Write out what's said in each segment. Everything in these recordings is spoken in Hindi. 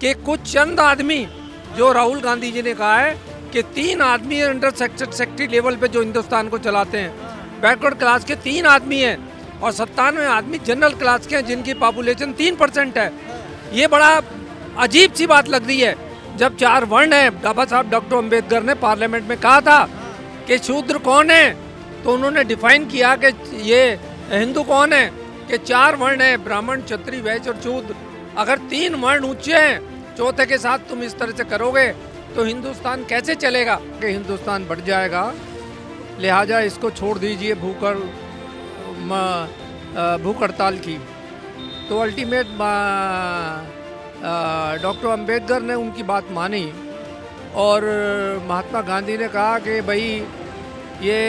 कि कुछ चंद आदमी, जो राहुल गांधी जी ने कहा है कि 3 आदमी अंडर सेक्रेटरी लेवल पे जो हिंदुस्तान को चलाते हैं, बैकवर्ड क्लास के 3 आदमी हैं और 97 आदमी जनरल क्लास के हैं जिनकी पॉपुलेशन 3% है। ये बड़ा अजीब सी बात लग रही है। जब 4 वर्ण है, बाबा साहब डॉक्टर अम्बेडकर ने पार्लियामेंट में कहा था कि शूद्र कौन है, तो उन्होंने डिफाइन किया कि ये हिंदू कौन है, कि 4 वर्ण है, ब्राह्मण, क्षत्रिय, वैश्य और शूद्र। अगर 3 वर्ण ऊंचे हैं, चौथे के साथ तुम इस तरह से करोगे तो हिंदुस्तान कैसे चलेगा? कि हिंदुस्तान बढ़ जाएगा, लिहाजा इसको छोड़ दीजिए भूख हड़ताल की। तो अल्टीमेट डॉक्टर अम्बेडकर ने उनकी बात मानी और महात्मा गांधी ने कहा कि भाई ये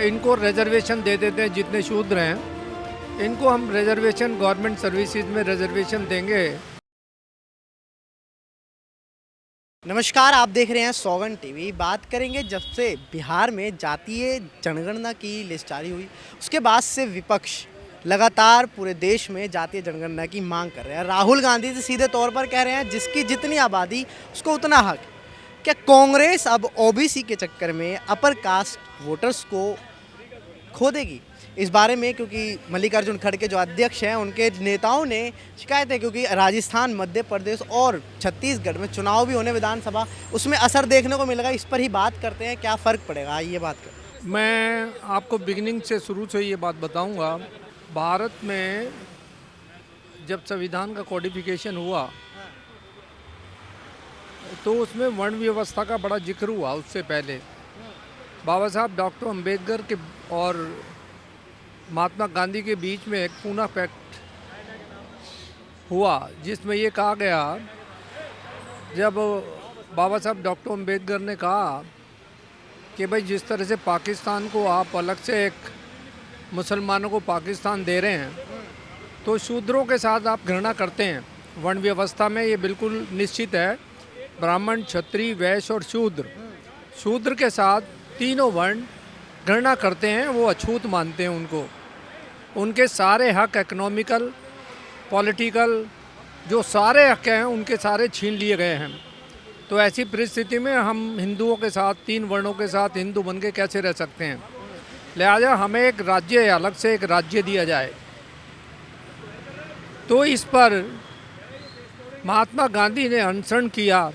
इनको रिजर्वेशन दे देते हैं, जितने शूद्र हैं इनको हम रिजर्वेशन, गवर्नमेंट सर्विसेज में रिजर्वेशन देंगे। नमस्कार, आप देख रहे हैं सौगन टीवी। बात करेंगे जब से बिहार में जातीय जनगणना की लिस्ट जारी हुई, उसके बाद से विपक्ष लगातार पूरे देश में जातीय जनगणना की मांग कर रहे हैं। राहुल गांधी जी सीधे तौर पर कह रहे हैं जिसकी जितनी आबादी उसको उतना हक। क्या कांग्रेस अब ओबीसी के चक्कर में अपर कास्ट वोटर्स को खो देगी? इस बारे में क्योंकि मल्लिकार्जुन खड़गे जो अध्यक्ष हैं, उनके नेताओं ने शिकायत है क्योंकि राजस्थान, मध्य प्रदेश और छत्तीसगढ़ में चुनाव भी होने विधानसभा, उसमें असर देखने को मिलेगा। इस पर ही बात करते हैं, क्या फ़र्क पड़ेगा, ये बात करते हैं। मैं आपको बिगिनिंग से, शुरू से ये बात बताऊंगा। भारत में जब संविधान का कोडिफिकेशन हुआ तो उसमें वर्ण व्यवस्था का बड़ा जिक्र हुआ। उससे पहले बाबा साहब डॉक्टर अम्बेडकर के और महात्मा गांधी के बीच में एक पूना पैक्ट हुआ, जिसमें ये कहा गया, जब बाबा साहब डॉक्टर अम्बेडकर ने कहा कि भाई जिस तरह से पाकिस्तान को आप अलग से एक मुसलमानों को पाकिस्तान दे रहे हैं, तो शूद्रों के साथ आप घृणा करते हैं। वर्ण व्यवस्था में ये बिल्कुल निश्चित है, ब्राह्मण, क्षत्रिय, वैश्य और शूद्र। शूद्र के साथ तीनों वर्ण घृणा करते हैं, वो अछूत मानते हैं उनको। उनके सारे हक, इकोनॉमिकल, पॉलिटिकल, जो सारे हक हैं उनके सारे छीन लिए गए हैं। तो ऐसी परिस्थिति में हम हिंदुओं के साथ, 3 वर्णों के साथ हिंदू बन के कैसे रह सकते हैं? लिहाजा हमें एक राज्य, अलग से एक राज्य दिया जाए। तो इस पर महात्मा गांधी ने अनशन किया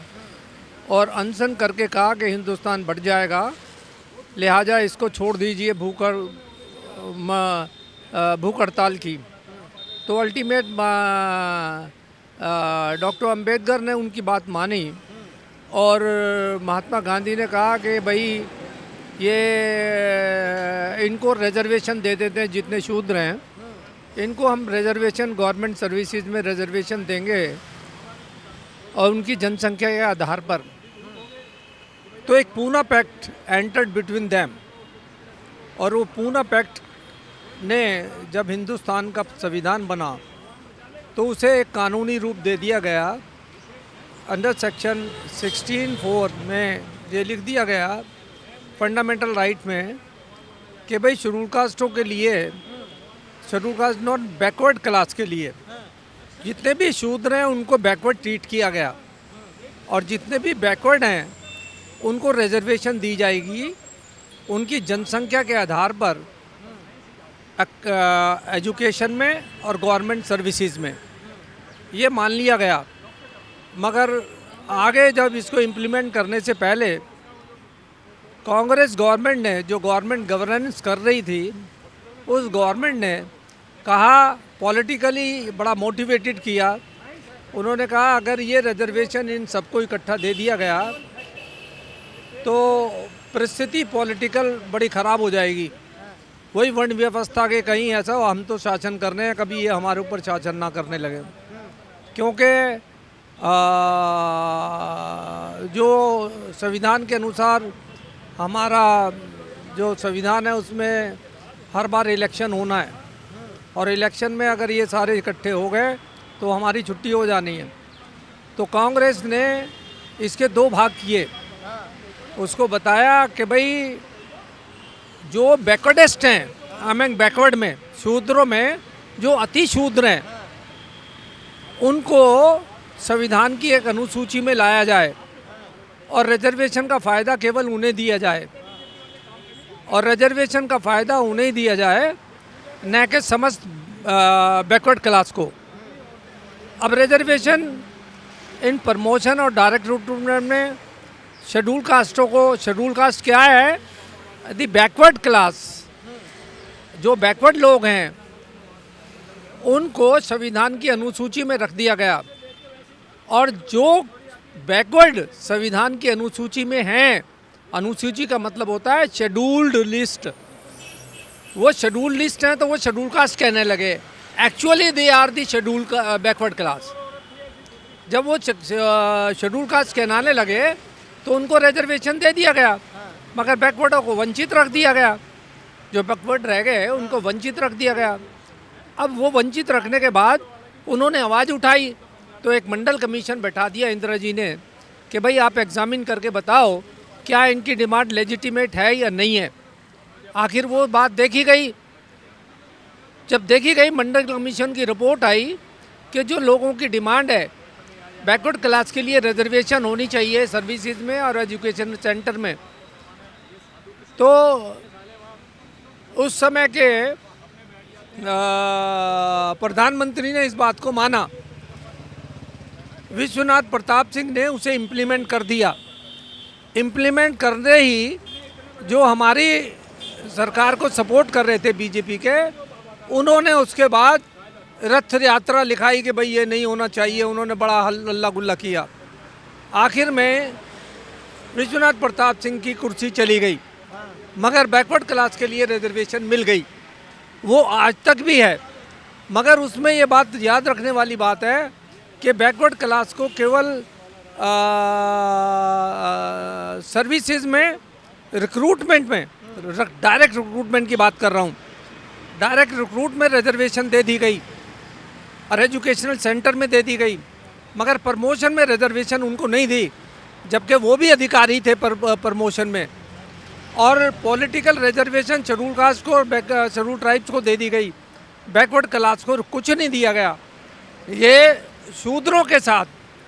और अनशन करके कहा कि हिंदुस्तान बढ़ जाएगा, लिहाजा इसको छोड़ दीजिए भूख हड़ताल की। तो अल्टीमेट डॉक्टर अम्बेडकर ने उनकी बात मानी और महात्मा गांधी ने कहा कि भाई ये इनको रिजर्वेशन दे देते हैं, जितने शूद्र हैं इनको हम रिजर्वेशन, गवर्नमेंट सर्विसेज में रिजर्वेशन देंगे और उनकी जनसंख्या के आधार पर। तो एक Poona pact entered between them, और वो पूना पैक्ट ने जब हिंदुस्तान का संविधान बना तो उसे एक कानूनी रूप दे दिया गया। अंडर सेक्शन 16(4) में ये लिख दिया गया फंडामेंटल राइट में कि भाई शेड्यूल कास्टों के लिए, schedule caste not backward class के लिए, जितने भी शूद्र हैं उनको बैकवर्ड ट्रीट किया गया और जितने भी बैकवर्ड हैं उनको रिजर्वेशन दी जाएगी उनकी जनसंख्या के आधार पर, एजुकेशन में और गवर्नमेंट सर्विसेज में। ये मान लिया गया। मगर आगे जब इसको इम्प्लीमेंट करने से पहले कांग्रेस गवर्नमेंट ने, जो गवर्नमेंट गवर्नेंस कर रही थी, उस गवर्नमेंट ने कहा, पॉलिटिकली बड़ा मोटिवेटेड किया। उन्होंने कहा अगर ये रिजर्वेशन इन सबको इकट्ठा दे दिया गया तो परिस्थिति पॉलिटिकल बड़ी ख़राब हो जाएगी। वही वर्ण व्यवस्था के कहीं ऐसा हो हम तो शासन करने हैं, कभी ये हमारे ऊपर शासन ना करने लगे। क्योंकि जो संविधान के अनुसार हमारा जो संविधान है उसमें हर बार इलेक्शन होना है और इलेक्शन में अगर ये सारे इकट्ठे हो गए तो हमारी छुट्टी हो जानी है। तो कांग्रेस ने इसके 2 भाग किए। उसको बताया कि भाई जो बैकवर्डेस्ट हैं, अमेंग बैकवर्ड में, शूद्रों में जो अति शूद्र हैं, उनको संविधान की एक अनुसूची में लाया जाए और रिजर्वेशन का फ़ायदा केवल उन्हें दिया जाए, और रिजर्वेशन का फ़ायदा उन्हें दिया जाए न कि समस्त बैकवर्ड क्लास को। अब रिजर्वेशन इन प्रमोशन और डायरेक्ट रिक्रूटमेंट में शेड्यूल कास्टों को, शेड्यूल कास्ट क्या है? दी बैकवर्ड क्लास, जो बैकवर्ड लोग हैं उनको संविधान की अनुसूची में रख दिया गया, और जो बैकवर्ड संविधान की अनुसूची में हैं, अनुसूची का मतलब होता है शेड्यूल्ड लिस्ट, वो शेड्यूल लिस्ट हैं तो वो शेड्यूल कास्ट कहने लगे। Actually they are the schedule backward class. जब वो शेड्यूल कास्ट कहलाने लगे तो उनको रिजर्वेशन दे दिया गया, मगर बैकवर्डों को वंचित रख दिया गया। जो बैकवर्ड रह गए उनको वंचित रख दिया गया। अब वो वंचित रखने के बाद उन्होंने आवाज़ उठाई, तो एक मंडल कमीशन बैठा दिया इंदिरा जी ने कि भाई आप एग्जामिन करके बताओ क्या इनकी डिमांड लेजिटिमेट है या नहीं है। आखिर वो बात देखी गई। जब देखी गई, मंडल कमीशन की रिपोर्ट आई कि जो लोगों की डिमांड है बैकवर्ड क्लास के लिए रिजर्वेशन होनी चाहिए सर्विसेज में और एजुकेशन सेंटर में, तो उस समय के प्रधानमंत्री ने इस बात को माना। विश्वनाथ प्रताप सिंह ने उसे इम्प्लीमेंट कर दिया। इम्प्लीमेंट करते ही जो हमारी सरकार को सपोर्ट कर रहे थे बीजेपी के, उन्होंने उसके बाद रथ यात्रा लिखाई कि भाई ये नहीं होना चाहिए। उन्होंने बड़ा हल्ला गुल्ला किया। आखिर में विश्वनाथ प्रताप सिंह की कुर्सी चली गई, मगर बैकवर्ड क्लास के लिए रिजर्वेशन मिल गई। वो आज तक भी है, मगर उसमें ये बात याद रखने वाली बात है कि बैकवर्ड क्लास को केवल सर्विसेज में, रिक्रूटमेंट में, डायरेक्ट रिक्रूटमेंट की बात कर रहा हूँ, डायरेक्ट रिक्रूट में रिजर्वेशन दे दी गई और एजुकेशनल सेंटर में दे दी गई, मगर प्रमोशन में रिजर्वेशन उनको नहीं दी, जबकि वो भी अधिकारी थे प्रमोशन में। और पॉलिटिकल रिजर्वेशन शेड्यूल कास्ट को और शेड्यूल ट्राइब्स को दे दी गई, बैकवर्ड क्लास को कुछ नहीं दिया गया। ये शूद्रों के साथ,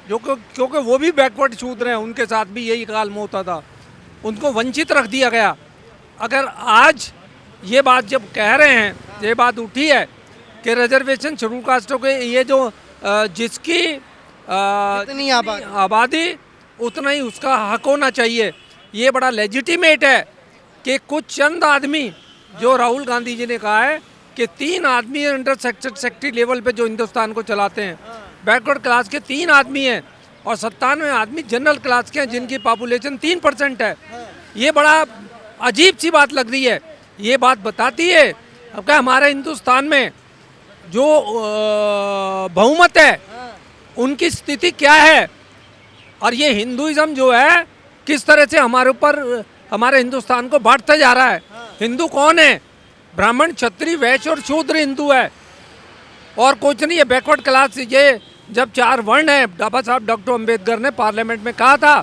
जो क्योंकि वो भी बैकवर्ड शूद्र हैं, उनके साथ भी यही काल होता था, उनको वंचित रख दिया गया। अगर आज ये बात जब कह रहे हैं, ये बात उठी है कि रिजर्वेशन शेड्यूल कास्टों के, ये जो जिसकी जितनी आबादी उतना ही उसका हक होना चाहिए, ये बड़ा लेजिटिमेट है कि कुछ चंद आदमी, जो राहुल गांधी जी ने कहा है कि 3 आदमी अंडर सेक्रेटरी लेवल पे जो हिंदुस्तान को चलाते हैं, बैकवर्ड क्लास के 3 आदमी हैं और 97 आदमी जनरल क्लास के हैं, जिनकी पॉपुलेशन 3% है। ये बड़ा अजीब सी बात लग रही है। ये बात बताती है अब क्या हमारे हिंदुस्तान में जो बहुमत है उनकी स्थिति क्या है, और ये हिंदुइज्म जो है किस तरह से हमारे ऊपर, हमारे हिंदुस्तान को बांटता जा रहा है। हिंदू कौन है? ब्राह्मण, क्षत्रिय, वैश्य और शूद्र हिंदू है, और कुछ नहीं है। बैकवर्ड क्लास, ये जब 4 वर्ण है, बाबा साहब डॉक्टर अम्बेडकर ने पार्लियामेंट में कहा था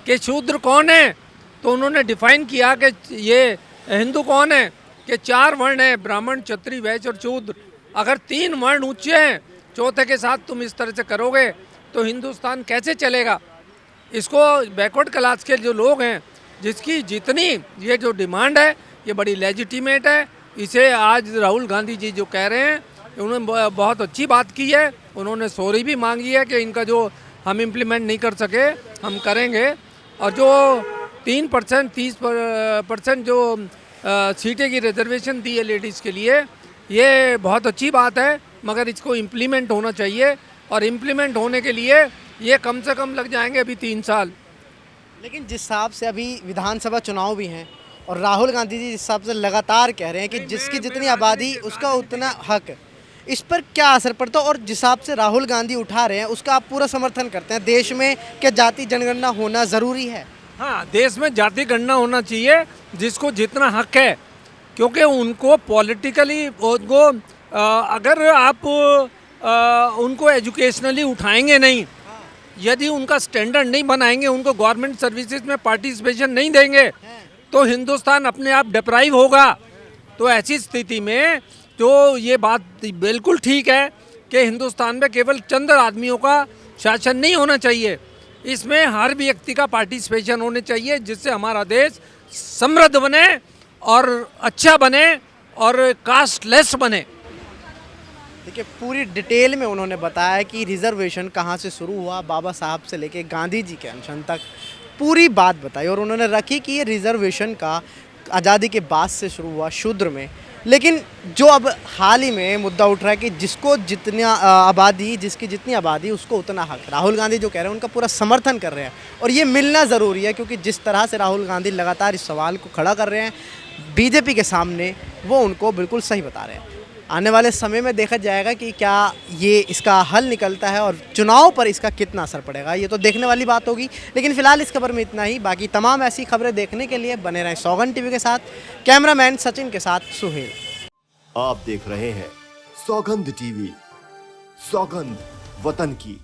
कि शूद्र कौन है, तो उन्होंने डिफाइन किया कि ये हिंदू कौन है, कि 4 वर्ण है, ब्राह्मण, क्षत्रिय, वैश्य और शूद्र। अगर 3 वर्ण ऊंचे हैं, चौथे के साथ तुम इस तरह से करोगे तो हिंदुस्तान कैसे चलेगा? इसको बैकवर्ड क्लास के जो लोग हैं, जिसकी जितनी ये जो डिमांड है, ये बड़ी लेजिटिमेट है। इसे आज राहुल गांधी जी जो कह रहे हैं, उन्होंने बहुत अच्छी बात की है। उन्होंने सॉरी भी मांगी है कि इनका जो हम इम्प्लीमेंट नहीं कर सके, हम करेंगे। और जो 3%, 30% जो सीटें की रिजर्वेशन दी है लेडीज़ के लिए, ये बहुत अच्छी बात है, मगर इसको इम्प्लीमेंट होना चाहिए। और इम्प्लीमेंट होने के लिए ये कम से कम लग जाएंगे अभी 3 साल। लेकिन जिस हिसाब से अभी विधानसभा चुनाव भी हैं और राहुल गांधी जी जिस हिसाब से लगातार कह रहे हैं कि जिसकी जितनी आबादी उसका उतना हक, इस पर क्या असर पड़ता है? और जिस हिसाब से राहुल गांधी उठा रहे हैं उसका आप पूरा समर्थन करते हैं? देश में क्या जाति जनगणना होना ज़रूरी है? हाँ, देश में जाति गणना होना चाहिए, जिसको जितना हक है, क्योंकि उनको पॉलिटिकली, उनको अगर आप उनको एजुकेशनली उठाएंगे नहीं, यदि उनका स्टैंडर्ड नहीं बनाएंगे, उनको गवर्नमेंट सर्विसेज में पार्टिसिपेशन नहीं देंगे, तो हिंदुस्तान अपने आप डिप्राइव होगा। तो ऐसी स्थिति में जो ये बात बिल्कुल ठीक है कि हिंदुस्तान में केवल चंद आदमियों का शासन नहीं होना चाहिए। इसमें हर व्यक्ति का पार्टिसिपेशन होने चाहिए, जिससे हमारा देश समृद्ध बने और अच्छा बने और कास्टलेस बने। देखिए, पूरी डिटेल में उन्होंने बताया कि रिजर्वेशन कहाँ से शुरू हुआ, बाबा साहब से लेके गांधी जी के अनशन तक पूरी बात बताई। और उन्होंने रखी कि ये रिजर्वेशन का आज़ादी के बाद से शुरू हुआ शूद्र में, लेकिन जो अब हाल ही में मुद्दा उठ रहा है कि जिसको जितना आबादी, जिसकी जितनी आबादी उसको उतना हक। राहुल गांधी जो कह रहे हैं उनका पूरा समर्थन कर रहे हैं और ये मिलना ज़रूरी है, क्योंकि जिस तरह से राहुल गांधी लगातार इस सवाल को खड़ा कर रहे हैं बीजेपी के सामने, वो उनको बिल्कुल सही बता रहे हैं। आने वाले समय में देखा जाएगा कि क्या ये इसका हल निकलता है और चुनाव पर इसका कितना असर पड़ेगा, ये तो देखने वाली बात होगी। लेकिन फिलहाल इस खबर में इतना ही। बाकी तमाम ऐसी खबरें देखने के लिए बने रहें सौगंध टीवी के साथ। कैमरामैन सचिन के साथ सुहेल। आप देख रहे हैं सौगंध टीवी, सौगंध वतन की।